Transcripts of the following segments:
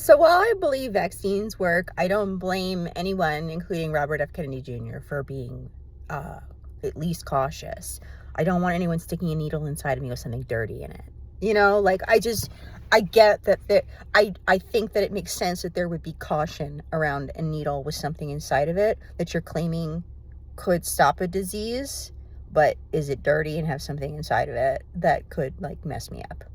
So while I believe vaccines work, I don't blame anyone, including Robert F. Kennedy Jr., for being at least cautious. I don't want anyone sticking a needle inside of me with something dirty in it. Like I get that I think that it makes sense that there would be caution around a needle with something inside of it that you're claiming could stop a disease, but is it dirty and have something inside of it that could like mess me up?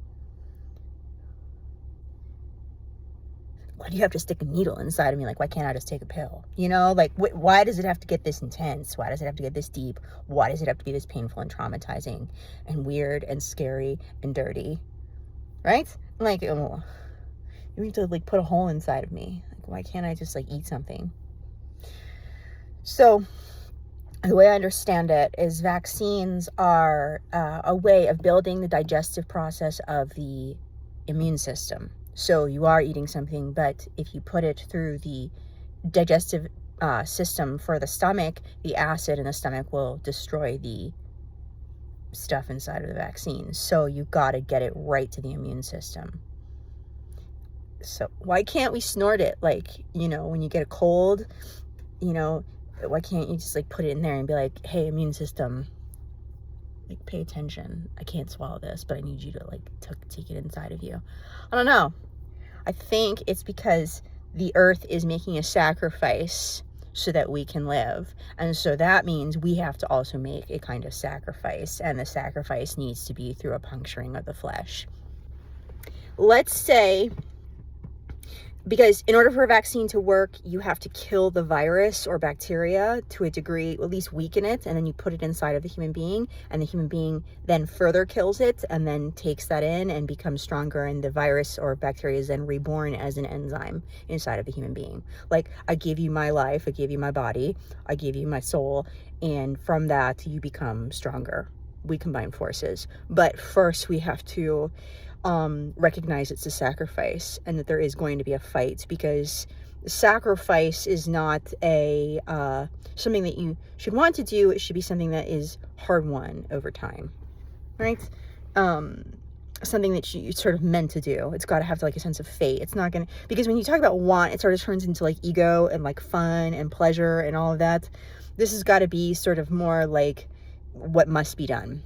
Why do you have to stick a needle inside of me? Like, why can't I just take a pill? Like, why does it have to get this intense? Why does it have to get this deep? Why does it have to be this painful and traumatizing and weird and scary and dirty? Right? Like, you need to like put a hole inside of me. Like, why can't I just like eat something? So the way I understand it is vaccines are a way of building the digestive process of the immune system. So you are eating something, but if you put it through the digestive system for the stomach, the acid in the stomach will destroy the stuff inside of the vaccine. So you got to get it right to the immune system. So why can't we snort it? Like, when you get a cold, why can't you just like put it in there and be like, hey, immune system, like pay attention. I can't swallow this, but I need you to like take it inside of you. I don't know. I think it's because the earth is making a sacrifice so that we can live. And so that means we have to also make a kind of sacrifice. And the sacrifice needs to be through a puncturing of the flesh. Let's say, because in order for a vaccine to work, you have to kill the virus or bacteria to a degree, at least weaken it, and then you put it inside of the human being, and the human being then further kills it and then takes that in and becomes stronger, and the virus or bacteria is then reborn as an enzyme inside of the human being. Like, I give you my life, I give you my body, I give you my soul, and from that you become stronger. We combine forces. But first we have to recognize it's a sacrifice and that there is going to be a fight, because sacrifice is not a something that you should want to do. It should be something that is hard won over time, right? Something that you sort of meant to do. It's got to have like a sense of fate. It's not gonna, because when you talk about want, it sort of turns into like ego and like fun and pleasure and all of that. This has got to be sort of more like what must be done.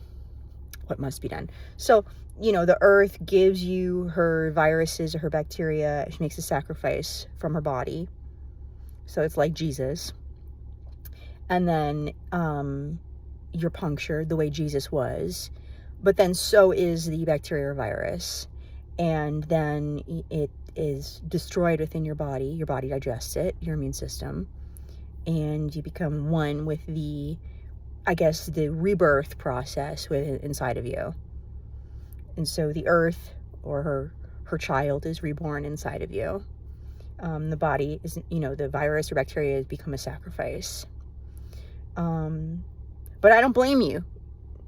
So the earth gives you her viruses or her bacteria. She makes a sacrifice from her body. So it's like Jesus. And then you're punctured the way Jesus was. But then so is the bacteria or virus. And then it is destroyed within your body. Your body digests it, your immune system. And you become one with the rebirth process inside of you. And so the earth or her child is reborn inside of you. The body is, the virus or bacteria has become a sacrifice. But I don't blame you.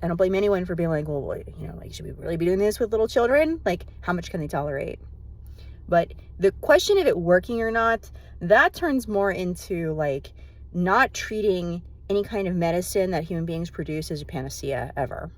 I don't blame anyone for being like, well, should we really be doing this with little children? Like, how much can they tolerate? But the question of it working or not, that turns more into like not treating any kind of medicine that human beings produce as a panacea ever.